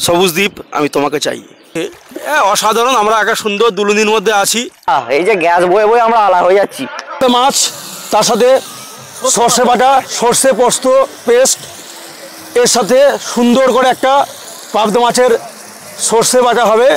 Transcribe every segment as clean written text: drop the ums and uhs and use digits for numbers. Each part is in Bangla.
সবুজ দ্বীপ আমি তোমাকে চাই। অসাধারণ, আমরা একটা সুন্দর দুলুনির মধ্যে আছি। এই যে গ্যাস বয়ে বয়ে আমরা আলা হয়ে যাচ্ছি। মাছ, তার সাথে সর্ষে বাটা, সর্ষে পোস্ত পেস্ট, এর সাথে সুন্দর করে একটা পাবদা মাছের সর্ষে বাটা হবে।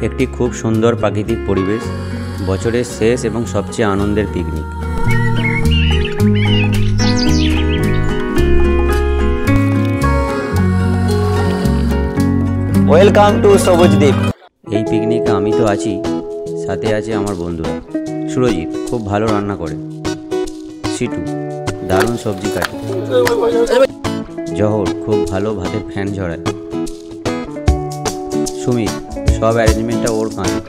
একটি খুব সুন্দর প্রাকৃতিক পরিবেশ, বছরের শেষ এবং সবচেয়ে আনন্দের পিকনিক। ওয়েলকাম টু সবুজ দ্বীপ। এই পিকনিকে আমি তো আছি, সাথে আছে আমার বন্ধুরা। সুরজিৎ খুব ভালো রান্না করে, সিটু দারুণ সবজি কাটে, জহর খুব ভালো ভাতের ফ্যান ঝরায়, সুমিত সব অ্যারেঞ্জমেন্টটা ওর কাঁধে,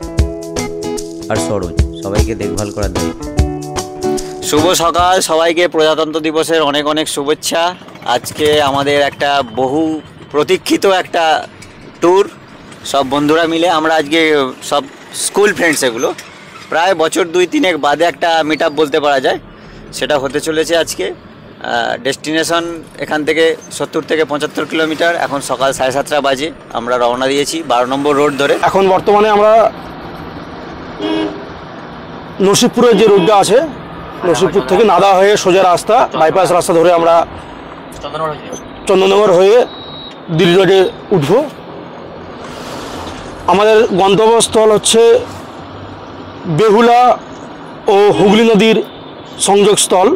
আর সরোজ সবাইকে দেখভাল করার দায়িত্ব। শুভ সকাল সবাইকে, প্রজাতন্ত্র দিবসের অনেক অনেক শুভেচ্ছা। আজকে আমাদের একটা বহু প্রতীক্ষিত একটা ট্যুর, সব বন্ধুরা মিলে আমরা আজকে সব স্কুল ফ্রেন্ডস, এগুলো প্রায় বছর 2-3 বাদে একটা মিট আপ বলতে পারা যায়, সেটা হতে চলেছে আজকে। ডেস্টিনেশন এখান থেকে 70 থেকে 75 কিলোমিটার। এখন সকাল 7:30 বাজে, আমরা রওনা দিয়েছি 12 নম্বর রোড ধরে। এখন বর্তমানে আমরা নসিবপুরের যে রোডটা আছে, নসিবপুর থেকে নাদা হয়ে সোজা রাস্তা, বাইপাস রাস্তা ধরে আমরা চন্দননগর হয়ে দিল্লি রোডে উঠব। আমাদের গন্তব্যস্থল হচ্ছে বেহুলা ও হুগলি নদীর সংযোগস্থল।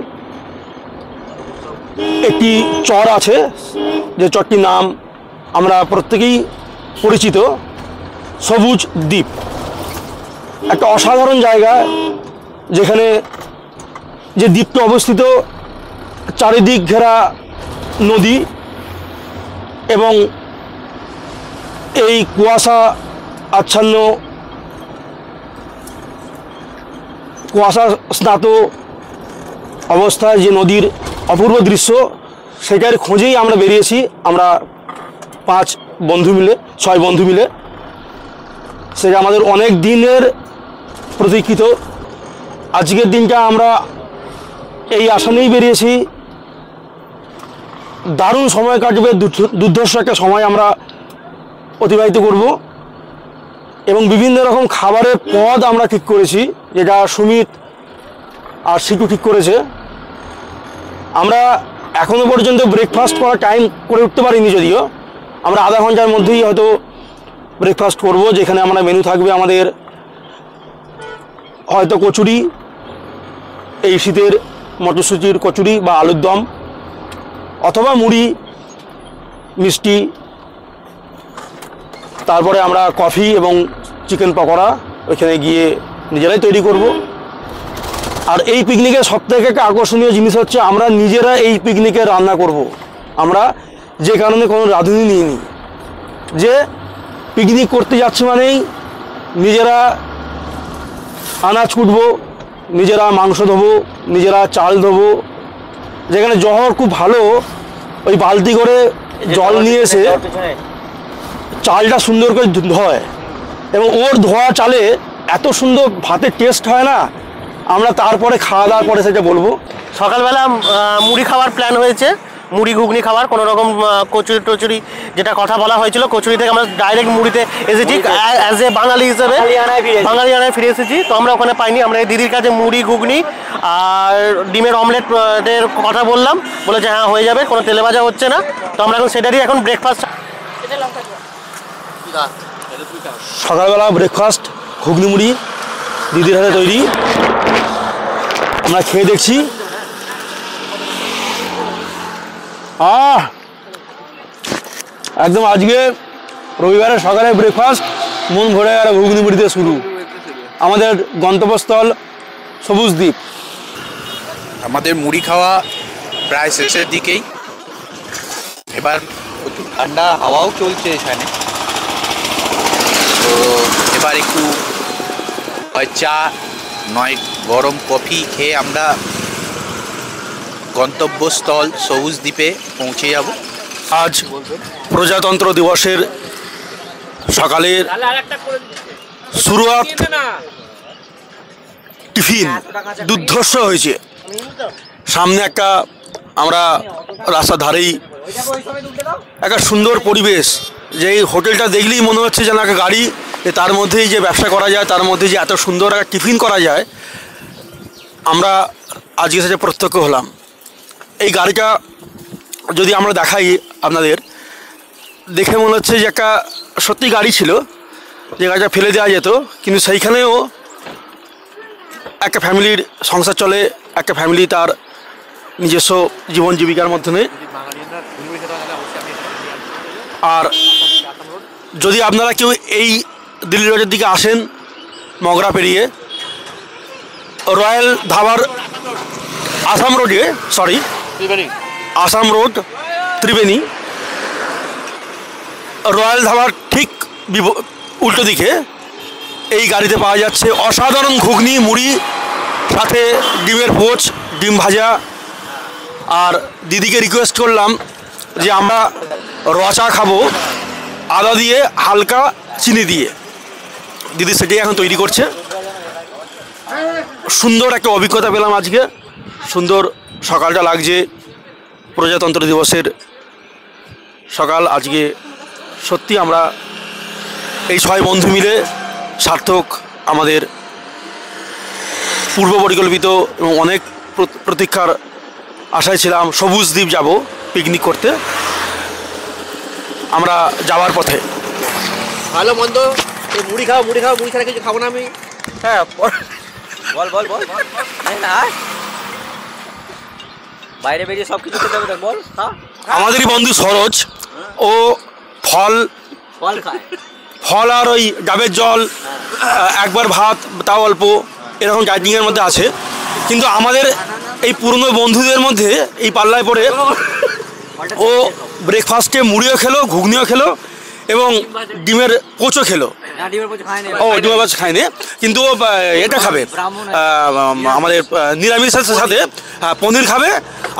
একটি চর আছে, যে চরটির নাম আমরা প্রত্যেকেই পরিচিত, সবুজ দ্বীপ। একটা অসাধারণ জায়গা, যেখানে যে দ্বীপটা অবস্থিত, চারিদিক ঘেরা নদী এবং এই কুয়াশা আচ্ছন্ন, কুয়াশা স্নাত অবস্থায় যে নদীর অপূর্ব দৃশ্য, সেটার খোঁজেই আমরা বেরিয়েছি। আমরা 6 বন্ধু মিলে। সেটা আমাদের অনেক দিনের প্রতীক্ষিত। আজকের দিনটা আমরা এই আশা নিয়েই বেরিয়েছি, দারুণ সময় কাটবে, দুর্ধর্ষ একটা সময় আমরা অতিবাহিত করব। এবং বিভিন্ন রকম খাবারের পদ আমরা ঠিক করেছি, যেটা সুমিত আর সিটু ঠিক করেছে। আমরা এখনও পর্যন্ত ব্রেকফাস্ট করার টাইম করে উঠতে পারিনি, যদিও আমরা আধা ঘন্টার মধ্যেই হয়তো ব্রেকফাস্ট করব, যেখানে আমরা মেনু থাকবে আমাদের হয়তো কচুরি, এই শীতের মটরশুঁটির কচুরি বা আলুর দম, অথবা মুড়ি, মিষ্টি, তারপরে আমরা কফি এবং চিকেন পকোড়া ওইখানে গিয়ে নিজেরাই তৈরি করব। আর এই পিকনিকের সবথেকে একটা আকর্ষণীয় জিনিস হচ্ছে, আমরা নিজেরা এই পিকনিকে রান্না করব। আমরা যে কারণে কোনো রাঁধুনি নিইনি, যে পিকনিক করতে যাচ্ছি মানেই নিজেরা আনাজ কুটবো, নিজেরা মাংস ধোবো, নিজেরা চাল ধোবো। যেখানে জহর খুব ভালো ওই বালতি করে জল নিয়ে এসে চালটা সুন্দর করে ধোয়, এবং ওর ধোয়া চালে এত সুন্দর ভাতের টেস্ট হয় না। আমরা তারপরে খাওয়া দাওয়ার পরে সেটা বলবো। সকালবেলা মুড়ি খাওয়ার প্ল্যান হয়েছে, মুড়ি ঘুগনি খাবার, কোনো রকম কচুরি টচুরি যেটা কথা বলা হয়েছিল, কচুরি থেকে আমরা ডাইরেক্ট মুড়িতে এসেছি। অ্যাজ এ বাঙালি হিসেবে বাঙালিয়ানায় ফিরে এসেছি, তো আমরা ওখানে পাইনি। আমরা এই দিদির কাছে মুড়ি ঘুগনি আর ডিমের অমলেটের কথা বললাম, বলেছে হ্যাঁ হয়ে যাবে, কোনো তেলে ভাজা হচ্ছে না। তো আমরা এখন সেটারই এখন ব্রেকফাস্ট। সকালবেলা ব্রেকফাস্ট ঘুগনি মুড়ি দিদির হাতে তৈরি, আমরা খেয়ে দেখছি। একদম আজকে রবিবারের সকালে ব্রেকফাস্ট মন ভরে গেল ঘুগনি মুড়িতে শুরু। আমাদের গন্তব্যস্থল সবুজ দ্বীপ। আমাদের মুড়ি খাওয়া প্রায় শেষের দিকেই, এবার প্রচুর ঠান্ডা হাওয়াও চলছে এখানে। তো এবার একটু হয় চা নয় গরম কফি খেয়ে আমরা গন্তব্যস্থল সবুজ দ্বীপে পৌঁছে যাব। আজ প্রজাতন্ত্র দিবসের সকালের শুরুয়াত টিফিন দুর্ধর্ষ হয়েছে। সামনে একটা আমরা রাস্তার ধারেই একটা সুন্দর পরিবেশ, যে এই হোটেলটা দেখলেই মনে হচ্ছে যেন একটা গাড়ি, তার মধ্যেই যে ব্যবসা করা যায়, তার মধ্যে যে এত সুন্দর একটা টিফিন করা যায়, আমরা আজকে সাথে প্রত্যক্ষ হলাম। এই গাড়িটা যদি আমরা দেখাই আপনাদের, দেখে মনে হচ্ছে যে একটা সত্যি গাড়ি ছিল, যে গাড়িটা ফেলে দেওয়া যেত, কিন্তু সেইখানেও একটা ফ্যামিলির সংসার চলে, একটা ফ্যামিলি তার নিজস্ব জীবন জীবিকার মাধ্যমে। আর যদি আপনারা কেউ এই দিল্লি রোডের দিকে আসেন, মগরা পেরিয়ে রয়্যাল ধাবার আসাম রোডে, আসাম রোড ত্রিবেণী, রয়্যাল ধাবার ঠিক উল্টো দিকে এই গাড়িতে পাওয়া যাচ্ছে অসাধারণ ঘুগনি, মুড়ি, সাথে ডিমের পোচ, ডিম ভাজা। আর দিদিকে রিকোয়েস্ট করলাম যে আমরা রচা খাবো আদা দিয়ে, হালকা চিনি দিয়ে। দিদি সেটাই এখন তৈরি করছে। সুন্দর একটা অভিজ্ঞতা পেলাম আজকে, সুন্দর সকালটা লাগছে। প্রজাতন্ত্র দিবসের সকাল আজকে সত্যি আমরা এই 6 বন্ধু মিলে সার্থক আমাদের পূর্ব পরিকল্পিত এবং অনেক প্রতীক্ষার আশায় ছিলাম সবুজ দ্বীপ যাব পিকনিক করতে। আমরা যাওয়ার পথে ভালো মন্দ এই মুড়ি খাও, মুড়ি ছাড়া কিছু খাবো না আমি। হ্যাঁ বল বল বল না, বাইরে বেরিয়ে সব কিছু খেতে হবে, বল। আমাদেরই বন্ধু সরোজ, ও ফল খায়, ফল আর ওই ডাবের জল, একবার ভাত তাও অল্প, এরকম ডাইটিংয়ের মধ্যে আছে। কিন্তু আমাদের এই পুরনো বন্ধুদের মধ্যে এই পাল্লায় পড়ে ও ব্রেকফাস্টে মুড়িও খেলো, ঘুগনিও খেলো এবং ডিমের পোচও খেলো। ও ডিমের পোচ খায়নি, কিন্তু ও এটা খাবে, আমাদের নিরামিষের সাথে পনির খাবে,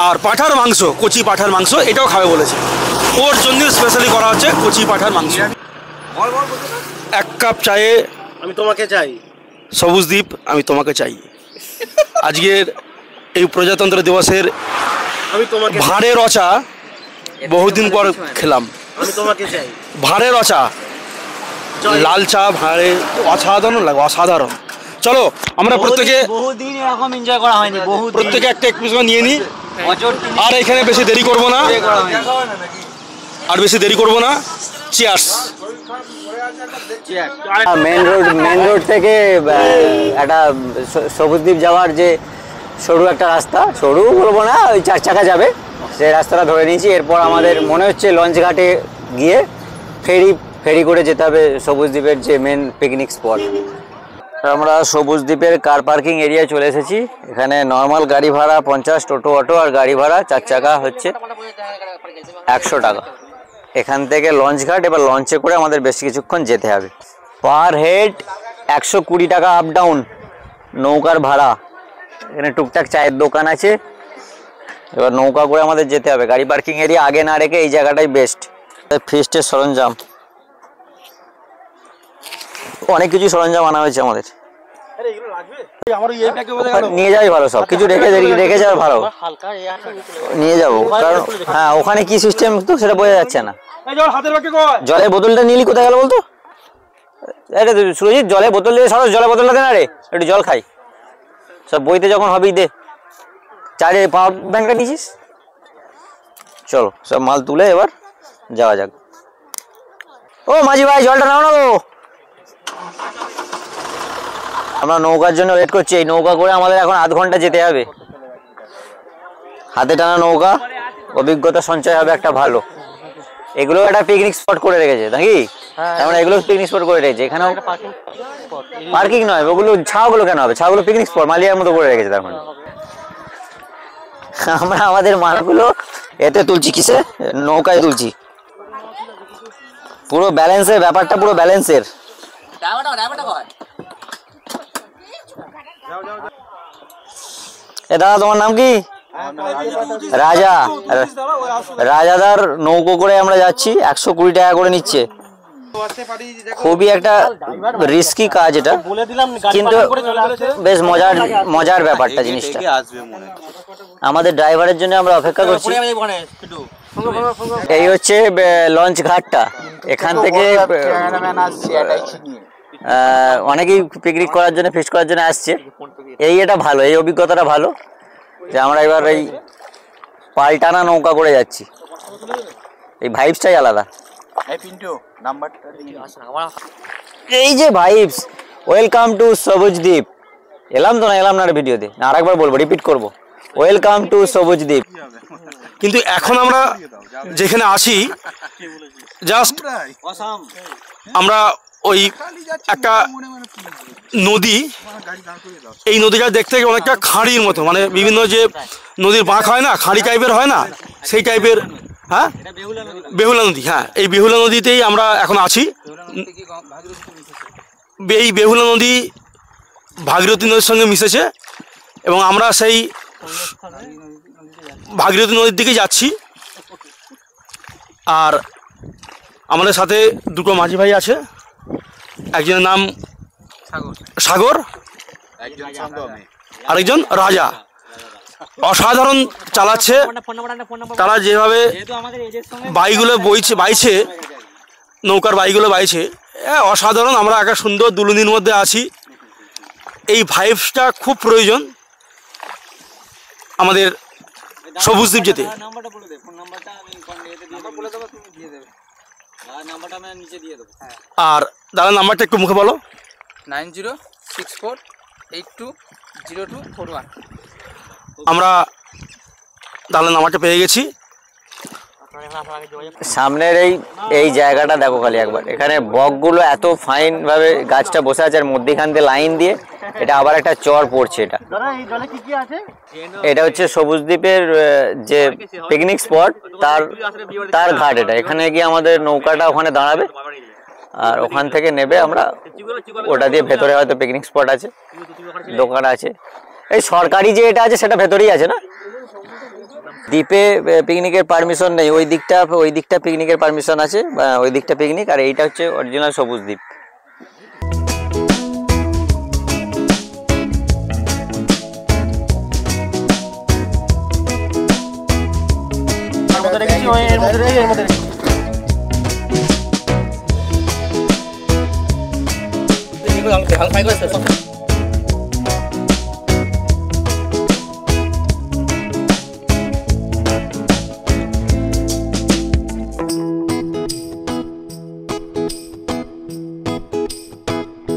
আর পাঁঠার মাংস, কচি পাঁঠার মাংস এটাও খাবে বলেছে। ওর জন্য স্পেশালি করা হচ্ছে কচি পাঁঠার মাংস। 1 কাপ চায়ে আমি তোমাকে চাই, সবুজ দ্বীপ আমি তোমাকে চাই। আজকের এই প্রজাতন্ত্র দিবসের আমি তোমাকে ভাঁড়ে রচা বহুদিন পর খেলাম। আমি তোমাকে চাই, ভাঁড়ে রচা, লাল চা ভাঁড়ে, অসাধারণ লাগে, অসাধারণ। চলো আমরা প্রত্যেকে বহুদিন এরকম এনজয় করা হয়নি, প্রত্যেকে একটা পিস নিয়ে নিই। আর এখানে বেশি দেরি করব না, চিয়ার্স। মেন রোড থেকে একটা সবুজদ্বীপ যাওয়ার যে সরু একটা রাস্তা, সরু বলবো না, ওই 4 চাকা যাবে, সেই রাস্তাটা ধরে নিয়েছি। এরপর আমাদের মনে হচ্ছে লঞ্চ ঘাটে গিয়ে ফেরি করে যেতে হবে সবুজদ্বীপের যে মেন পিকনিক স্পট। আমরা সবুজদ্বীপের কার পার্কিং এরিয়ায় চলে এসেছি। এখানে নর্মাল গাড়ি ভাড়া 50, টোটো অটো আর গাড়ি ভাড়া 4 চাকা হচ্ছে 100 টাকা। এখান থেকে লঞ্চ ঘাট, এবার লঞ্চে করে আমাদের বেশ কিছুক্ষণ যেতে হবে। পার হেড 120 টাকা আপ ডাউন নৌকার ভাড়া। এখানে টুকটাক চায়ের দোকান আছে। এবার নৌকা করে আমাদের যেতে হবে। গাড়ি পার্কিং এরিয়া আগে না রেখে এই জায়গাটাই বেস্ট। ফিস্টের সরঞ্জাম, অনেক কিছু সরঞ্জাম আনা হয়েছে আমাদের। নিয়ে যাওয়াই ভালো, সব কিছু রেখে যাওয়া ভালো, নিয়ে যাবো। কারণ হ্যাঁ, ওখানে কি সিস্টেম তো সেটা বোঝা যাচ্ছে না। জলের বোতলটা নিলি কোথায় গেল বলতো? আরে সুরজিৎ, জলের বোতল দিয়ে সরস, জলের বোতলটা দে না রে, একটু জল খাই। সব বইতে যখন হবেই দে। চারে পাওয়ার ব্যাংকটা নিয়েছিস? চলো সব মাল তুলে এবার যাওয়া যাক। ও মাঝি ভাই, জলটা নাও না গো। আমরা নৌকার জন্য ওয়েট করছি। এই নৌকা করে আমাদের এখন আধ ঘন্টা যেতে হবে। হাতে টানা নৌকা, অভিজ্ঞতা সঞ্চয় হবে একটা ভালো। এগুলো একটা পিকনিক স্পট করে রেখেছে নাকি? আমরা এগুলো পিকনিক স্পট করে রেখেছে। এখানেও পার্কিং নয়, ওগুলো ছাওগুলো কেন হবে? ছাওগুলো পিকনিক স্পট মালিয়ার মতো করে রেখেছে। তার মানে আমরা আমাদের মালগুলো এতে তুলছি, কিসে? নৌকায় তুলছি। পুরো ব্যালেন্সের ব্যাপারটা, পুরো ব্যালেন্সের। এ দাদা তোমার নাম কি? রাজা। রাজাদার নৌকো করে আমরা যাচ্ছি, 120 টাকা করে নিচ্ছে। খুবই একটা রিস্কি কাজ এটা, কিন্তু বেশ মজার ব্যাপারটা জিনিসটা। আমাদের ড্রাইভারের জন্য আমরা অপেক্ষা করছি। এই হচ্ছে লঞ্চ ঘাটটা, এখান থেকে অনেকেই পিকনিক করার জন্য, ফিস্ট করার জন্য আসছে। এটা ভালো, এই অভিজ্ঞতাটা ভালো যে আমরা এবার এই পাল্টানা নৌকা করে যাচ্ছি, এই ভাইবসটাই আলাদা। এই যে ভাইবস, ওয়েলকাম টু সবুজ দ্বীপ। এলাম না ভিডিওতে, আর একবার বলবো, রিপিট করবো, ওয়েলকাম টু সবুজ দ্বীপ। কিন্তু এখন আমরা যেখানে আছি জাস্ট আমরা ওই একটা নদী, এই নদীটা দেখতে অনেকটা খাঁড়ির মতো, মানে বিভিন্ন যে নদীর বাঁক হয় না, খাঁড়ি টাইপের হয় না, সেই টাইপের। হ্যাঁ, বেহুলা নদী। হ্যাঁ, এই বেহুলা নদীতেই আমরা এখন আছি। এই বেহুলা নদী ভাগীরথী নদীর সঙ্গে মিশেছে এবং আমরা সেই ভাগীরথী নদীর দিকে যাচ্ছি। আর আমাদের সাথে দুটো মাঝি ভাই আছে, একজনের নাম সাগর, আরেকজন রাজা। অসাধারণ চালাচ্ছে তারা, যেভাবে বাইগুলো বাইছে, নৌকার বাইগুলো বাইছে, অসাধারণ। আমরা একটা সুন্দর দুলুনির মধ্যে আছি। এই ভাইবসটা খুব প্রয়োজন আমাদের সবুজ দ্বীপ যেতে। আর দাদার নাম্বারটা একটু মুখে বলো। 9064820241। আমরা দাদার নাম্বারটা পেয়ে গেছি। সামনের এই জায়গাটা দেখো খালি একবার, এখানে বকগুলো এত ফাইন ভাবে গাছটা বসে আছে, আর মধ্যখান দিয়ে লাইন দিয়ে এটা আবার একটা চর পড়ছে। এটা হচ্ছে সবুজ দ্বীপের যে পিকনিক স্পট, তার ঘাট এটা। এখানে গিয়ে আমাদের নৌকাটা ওখানে দাঁড়াবে, আর ওখান থেকে নেবে আমরা, ওটা দিয়ে ভেতরে হয়তো পিকনিক স্পট আছে, দোকান আছে। এই সরকারি যে এটা আছে সেটা ভেতরেই আছে না? দ্বীপে পিকনিকের পারমিশন নেই, ওই দিকটা পিকনিকের পারমিশন আছে, ওই দিকটা পিকনিক, আর এইটা হচ্ছে অরিজিনাল সবুজ দ্বীপ।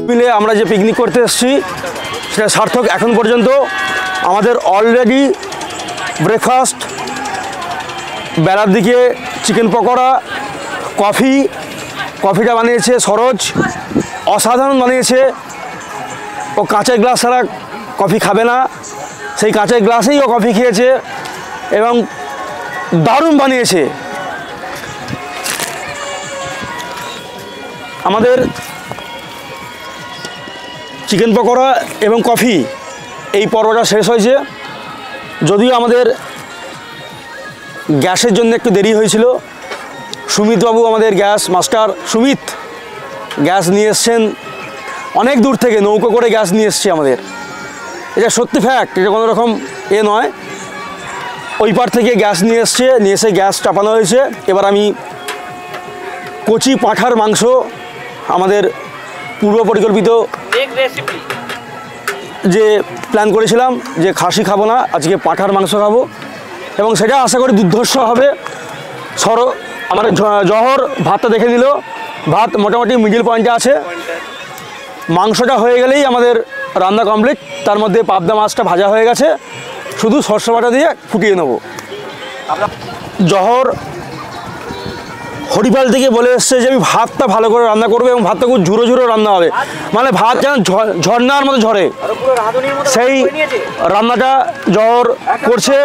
মিলে আমরা যে পিকনিক করতে এসেছি সেটা সার্থক। এখন পর্যন্ত আমাদের অলরেডি ব্রেকফাস্ট, বেলার দিকে চিকেন পকোড়া, কফিটা বানিয়েছে সরোজ, অসাধারণ বানিয়েছে। ও কাঁচের গ্লাস ছাড়া কফি খাবে না, সেই কাঁচের গ্লাসেই ও কফি খেয়েছে এবং দারুণ বানিয়েছে। আমাদের চিকেন পকোড়া এবং কফি এই পর্বটা শেষ হয়েছে। যদিও আমাদের গ্যাসের জন্য একটু দেরি হয়েছিল, সুমিতবাবু আমাদের গ্যাস মাস্টার সুমিত গ্যাস নিয়ে এসছেন অনেক দূর থেকে, নৌকো করে গ্যাস নিয়ে এসছে আমাদের। এটা সত্যি ফ্যাক্ট, এটা কোনো রকম নয়। ওই পার থেকে গ্যাস নিয়ে এসে গ্যাস চাপানো হয়েছে। এবার আমি কচি পাঁঠার মাংস, আমাদের পূর্ব পরিকল্পিত যে প্ল্যান করেছিলাম যে খাসি খাবো না, আজকে পাঁঠার মাংস খাবো, এবং সেটা আশা করি দুর্ধর্ষ হবে। আমাদের জহর ভাতটা দেখে নিল, ভাত মোটামুটি মিডিল পয়েন্টে আছে। মাংসটা হয়ে গেলেই আমাদের রান্না কমপ্লিট। তার মধ্যে পাবদা মাছটা ভাজা হয়ে গেছে, শুধু সরষে বাটা দিয়ে ফুটিয়ে নেব। জহর হরিপাল থেকে বলে এসছে যে আমি ভাতটা ভালো করে রান্না করবো এবং ভাতটা খুব ঝুরো রান্না হবে, মানে ভাত যেন ঝর্নার মতো ঝরে, সেই রান্নাটা জহর করছে।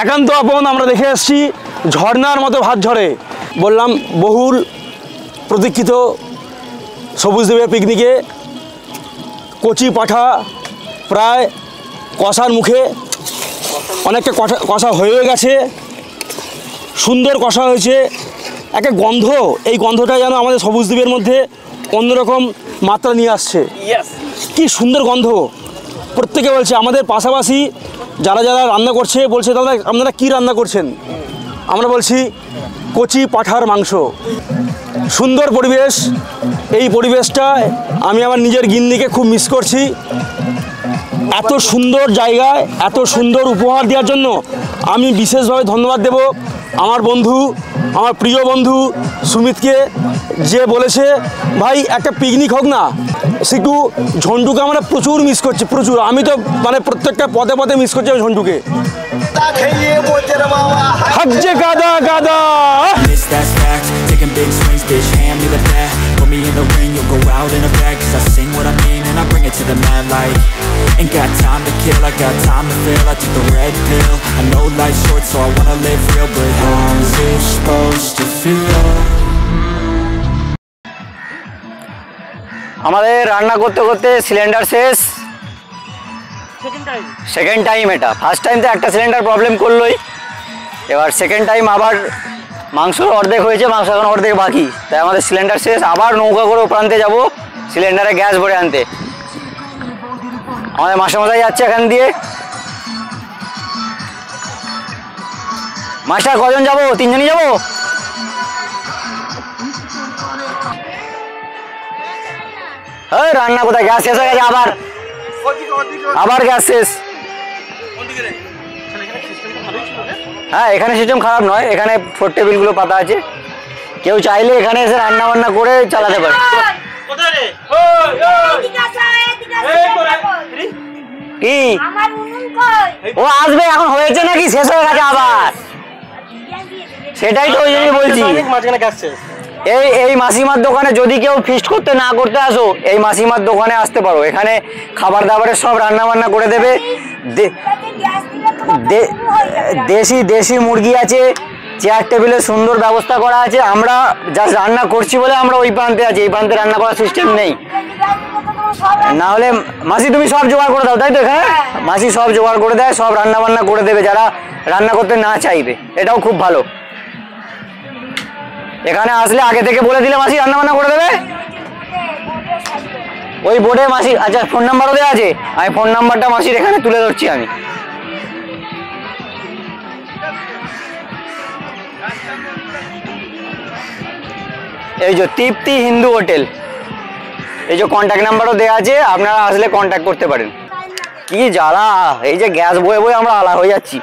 একান্ত আপন আমরা দেখে এসছি, ঝর্নার মতো ভাত ঝরে। বললাম বহুল প্রতীক্ষিত সবুজ দ্বীপের পিকনিকে কচি পাঁঠা প্রায় কষার মুখে, অনেকটা কষা হয়ে গেছে, সুন্দর কষা হয়েছে। একটা গন্ধ, এই গন্ধটা যেন আমাদের সবুজ দ্বীপের মধ্যে অন্যরকম মাত্রা নিয়ে আসছে। কি সুন্দর গন্ধ। প্রত্যেকে বলছে, আমাদের পাশাপাশি যারা যারা রান্না করছে বলছে, দাদা আপনারা কী রান্না করছেন? আমরা বলছি কচি পাঁঠার মাংস। সুন্দর পরিবেশ। এই পরিবেশটা আমি আমার নিজের গিন্নিকে খুব মিস করছি। এত সুন্দর জায়গায় এত সুন্দর উপহার দেওয়ার জন্য আমি বিশেষভাবে ধন্যবাদ দেব আমার বন্ধু, আমার প্রিয় বন্ধু সুমিতকে, যে বলেছে ভাই একটা পিকনিক হোক না। সিটু ঝন্টুকে আমরা প্রচুর মিস করছি, প্রচুর। আমি তো মানে প্রত্যেকটা পদে পদে মিস করছি ঝন্টুকে। হজ্জে গাদা গাদা That's fact, taking big swings, bitch, hand me the bat. Put me in the ring, you'll go out in a bag. Cause I sing what I mean and I bring it to the mad light. Ain't got time to kill, I got time to feel. I took the red pill, I know life's short so I wanna live real. But how's it supposed to feel? আমাদের রান্না করতে করতে সিলিন্ডার শেষ। সেকেন্ড টাইম এটা। ফার্স্ট টাইম তো একটা সিলিন্ডার প্রবলেম করলোই, এবার সেকেন্ড টাইম আবার মাংস অর্ধেক হয়েছে, মাংস এখন অর্ধেক বাকি। তাই আমাদের সিলিন্ডার শেষ, আবার নৌকা করে প্রান্তে যাব সিলিন্ডারে গ্যাস ভরে আনতে। আমাদের মাস্টারমশাই যাচ্ছে এখান দিয়ে। মাস্টার কজন যাবো? 3 জনই যাবো। হ্যাঁ, রান্না কোথায়? গ্যাস শেষ হয়ে গেছে, আবার গ্যাস শেষ। হ্যাঁ, এখানে সিস্টেম খারাপ নয়, এখানে 4 টেবিলগুলো পাতা আছে, কেউ চাইলে এখানে এসে রান্না বান্না করে চালাতে পারে। কি ও আসবে এখন? হয়েছে নাকি শেষ হয়ে গেছে আবার? সেটাই তো ওই জন্যই বলছি। এই মাসিমার দোকানে যদি কেউ ফিস্ট করতে না করতে আসো, এই মাসিমার দোকানে আসতে পারো। এখানে খাবার দাবারের সব রান্না বান্না করে দেবে। দেশি মুরগি আছে, চেয়ার টেবিলের সুন্দর ব্যবস্থা করা আছে। আমরা জাস্ট রান্না করছি বলে আমরা ওই প্রান্তে আছি, এই প্রান্তে রান্না করার সিস্টেম নেই। না হলে মাসি তুমি সব জোগাড় করে দাও, তাই তো? এখানে মাসি সব জোগাড় করে দেয়, সব রান্না বান্না করে দেবে যারা রান্না করতে না চাইবে। এটাও খুব ভালো। এখানে আসলে আগে থেকে বলে দিলে মাসি রান্না বান্না করে দেবে। ওই বোর্ডে মাসি, আচ্ছা ফোন নাম্বারও দেওয়া আছে, আমি ফোন নাম্বারটা মাসির এখানে তুলে ধরছি আমি। এই যে তৃপ্তি হিন্দু হোটেল, এই যে কন্ট্যাক্ট নাম্বারও দেওয়া আছে, আপনারা আসলে কন্ট্যাক্ট করতে পারেন। কি জ্বালা, এই যে গ্যাস বয়ে বয়ে আমরা আলা হয়ে যাচ্ছি।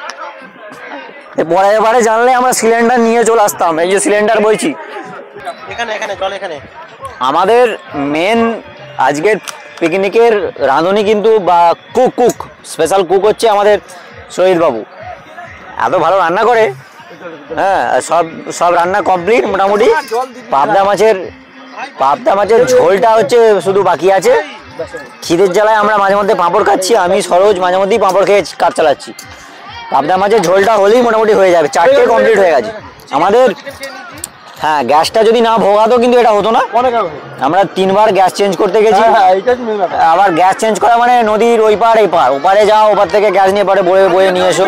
পরের বারে জানলে আমরা সিলিন্ডার নিয়ে চলে আসতাম। এই যে সিলিন্ডার বইছি আমাদের মেন আজকের পিকনিকের রাঁধুনি কিন্তু বা কুক স্পেশাল কুক হচ্ছে আমাদের শহীদ বাবু। এত ভালো রান্না করে। হ্যাঁ, সব রান্না কমপ্লিট মোটামুটি। পাবদা মাছের ঝোলটা হচ্ছে শুধু বাকি আছে। খিদের জ্বালায় আমরা মাঝে মধ্যে পাঁপড় খাচ্ছি, আমি সরোজ মাঝে মধ্যেই পাঁপড় খেয়ে কাজ চালাচ্ছি। পাবদা মাছের ঝোলটা হলেই মোটামুটি হয়ে যাবে। 4টে কমপ্লিট হয়ে গেছে আমাদের। হ্যাঁ, গ্যাসটা যদি না ভোগাতো কিন্তু এটা হতো না। আমরা 3বার গ্যাস চেঞ্জ করতে গেছি। আবার গ্যাস চেঞ্জ করা মানে নদীর ওই পার এই পার, ওপারে যাও, ওপার থেকে গ্যাস নিয়ে পরে বয়ে নিয়ে এসো।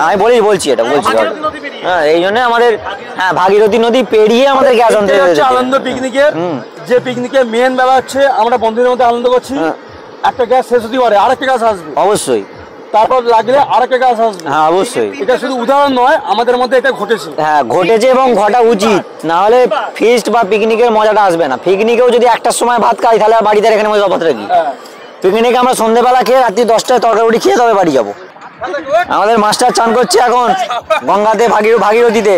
আমি বলছি এটা বলছি। হ্যাঁ, এই জন্য আমাদের ভাগীরথী নদী পেরিয়ে আমাদের গ্যাস আনতে হচ্ছে। আনন্দ পিকনিকের যে পিকনিকের মেন ব্যাপার হচ্ছে আমরা বন্ধুদের মধ্যে আনন্দ করছি। একটা গ্যাস শেষ হতে পারে, আরেকটা গ্যাস আসবে অবশ্যই, তারপর লাগলে আরেকটা গ্যাস আসবে। হ্যাঁ অবশ্যই, এটা শুধু উদাহরণ নয়, আমাদের মধ্যে এটা ঘটেছে। হ্যাঁ ঘটেছে এবং ঘটা উচিত, না হলে ফিস্ট বা পিকনিকের মজাটা আসবে না। পিকনিকেও যদি 1টার সময় ভাত খাই তাহলে আর বাড়িতে এখানে মজা পাত্র কি। পিকনিকে আমরা সন্ধ্যেবেলা খেয়ে রাত্রি 10টায় তরকারি খেয়ে তবে বাড়ি যাবো। আমাদের মাস্টার চান করছে এখন গঙ্গাতে, ভাগীরথীতে।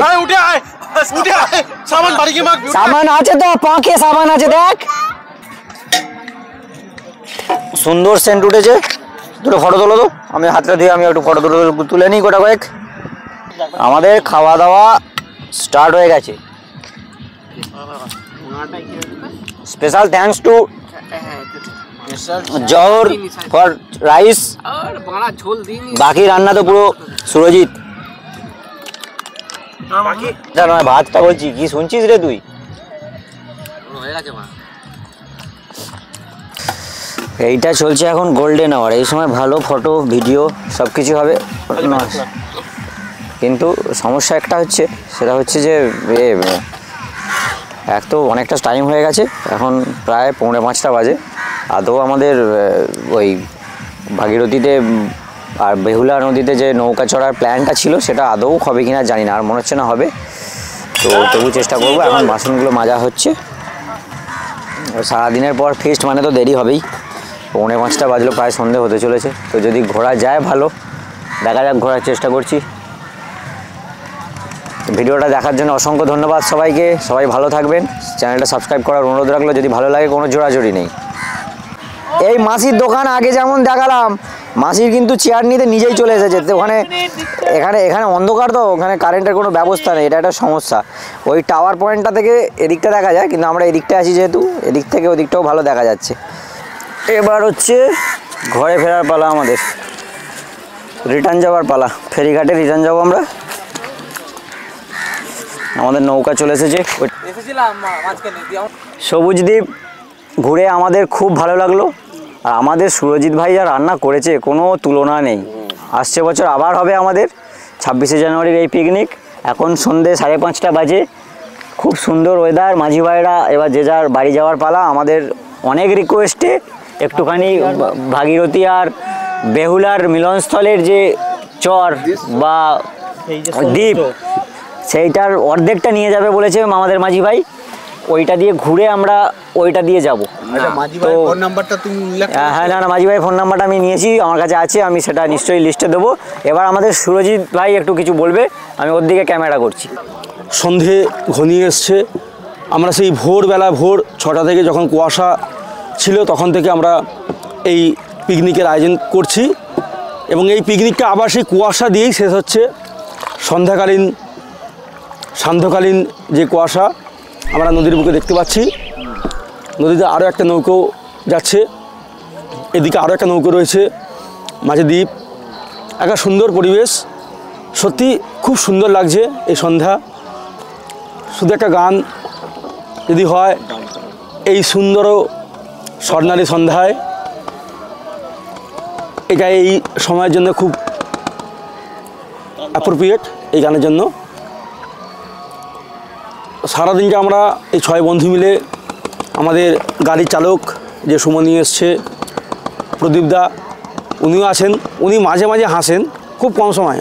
সাবান আছে তো, পাঁকে সাবান আছে, দেখ সুন্দর সেন্ট উঠেছে। দুটো ফটো তোলো তো, আমি হাতটা দিয়ে আমি একটু ফটো তুলে নিই গোটা কয়েক। আমাদের খাওয়া দাওয়া স্টার্ট হয়ে গেছে। Special thanks to Jahar for rice. বাকি রান্না তো পুরো সুরজিৎ। ভাতটা বলছি কি শুনছিস রে তুই? এইটা চলছে এখন গোল্ডেন আওয়ার, এই সময় ভালো ফটো ভিডিও সব কিছু হবে। কিন্তু সমস্যা একটা হচ্ছে, সেটা হচ্ছে যে এক তো অনেকটা টাইম হয়ে গেছে, এখন প্রায় 4:45 বাজে। আদৌ আমাদের ওই ভাগীরথীতে আর বেহুলা নদীতে যে নৌকা চড়ার প্ল্যানটা ছিল সেটা আদৌ হবে কিনা জানি না, আর মনে হচ্ছে না হবে। তো তবু চেষ্টা করবো। এখন বাসনগুলো মাজা হচ্ছে। সারাদিনের পর ফিস্ট মানে তো দেরি হবেই, 4:45 বাজলো, প্রায় সন্ধে হতে চলেছে। তো যদি ঘোরা যায় ভালো, দেখা যাক, ঘোরার চেষ্টা করছি। ভিডিওটা দেখার জন্য অসংখ্য ধন্যবাদ সবাইকে। সবাই ভালো থাকবেন। চ্যানেলটা সাবস্ক্রাইব করার অনুরোধ রাখলো। যদি ভালো লাগে, কোনো জোড়াজোড়ি নেই। এই মাসির দোকান আগে যেমন দেখালাম, মাসির কিন্তু চেয়ার নিতে নিজেই চলে এসেছে। ওখানে এখানে অন্ধকার, তো ওখানে কারেন্টের কোনো ব্যবস্থা নেই, এটা একটা সমস্যা। ওই টাওয়ার পয়েন্টটা থেকে এদিকটা দেখা যায়, কিন্তু আমরা এদিকটা আছি যেহেতু, এদিক থেকে ওদিকটাও ভালো দেখা যাচ্ছে। এবার হচ্ছে ঘরে ফেরার পালা, আমাদের রিটার্ন যাওয়ার পালা। ফেরিঘাটে রিটার্ন যাবো আমরা। আমাদের নৌকা চলে এসেছে। সবুজ দ্বীপ ঘুরে আমাদের খুব ভালো লাগলো। আর আমাদের সুরজিৎ ভাই যা রান্না করেছে, কোনো তুলনা নেই। আসছে বছর আবার হবে আমাদের 26শে জানুয়ারির এই পিকনিক। এখন সন্ধ্যে 5:30 বাজে। খুব সুন্দর ওয়েদার। মাঝি ভাইরা এবার যে যার বাড়ি যাওয়ার পালা। আমাদের অনেক রিকোয়েস্টে একটুখানি ভাগীরথী আর বেহুলার মিলনস্থলের যে চর বা দ্বীপ, সেইটার অর্ধেকটা নিয়ে যাবে বলেছে আমাদের মাঝি ভাই। ওইটা দিয়ে ঘুরে আমরা ওইটা দিয়ে যাব। হ্যাঁ, না মাঝি ভাই ফোন নাম্বারটা আমি নিয়েছি, আমার কাছে আছে, আমি সেটা নিশ্চয়ই লিস্টে দেবো। এবার আমাদের সুরজিৎ ভাই একটু কিছু বলবে, আমি ওর দিকে ক্যামেরা করছি। সন্ধে ঘনিয়ে এসছে। আমরা সেই ভোরবেলা, ভোর 6টা থেকে যখন কুয়াশা ছিল, তখন থেকে আমরা এই পিকনিকের আয়োজন করছি। এবং এই পিকনিকটা আবার সেই কুয়াশা দিয়েই শেষ হচ্ছে। সন্ধ্যাকালীন, সান্ধ্যকালীন যে কুয়াশা আমরা নদীর বুকে দেখতে পাচ্ছি। নদীতে আরও একটা নৌকো যাচ্ছে, এদিকে আরও একটা নৌকো রয়েছে, মাঝে দ্বীপ। একটা সুন্দর পরিবেশ, সত্যি খুব সুন্দর লাগছে এই সন্ধ্যা। শুধু একটা গান যদি হয় এই সুন্দর স্বর্ণালী সন্ধ্যায়, এটা এই সময়ের জন্য খুব অ্যাপ্রোপ্রিয়েট এই গানের জন্য। সারাদিনকে আমরা এই 6 বন্ধু মিলে, আমাদের গাড়ির চালক যে সুমনি এসছে, প্রদীপদা উনিও আছেন। উনি মাঝে মাঝে হাসেন, খুব কম সময়,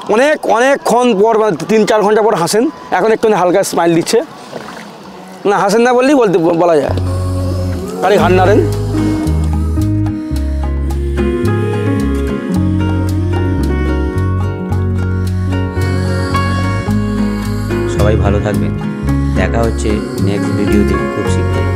মানে অনেকক্ষণ পর, মানে 3-4 ঘন্টা পর হাসেন। এখন একটু হালকা স্মাইল দিচ্ছে, না হাসেন না বললেই বলা যায়। গাড়ি ঘাড় নাড়েন। সবাই ভালো থাকবেন। দেখা হচ্ছে নেক্সট ভিডিওতে খুব শীঘ্রই।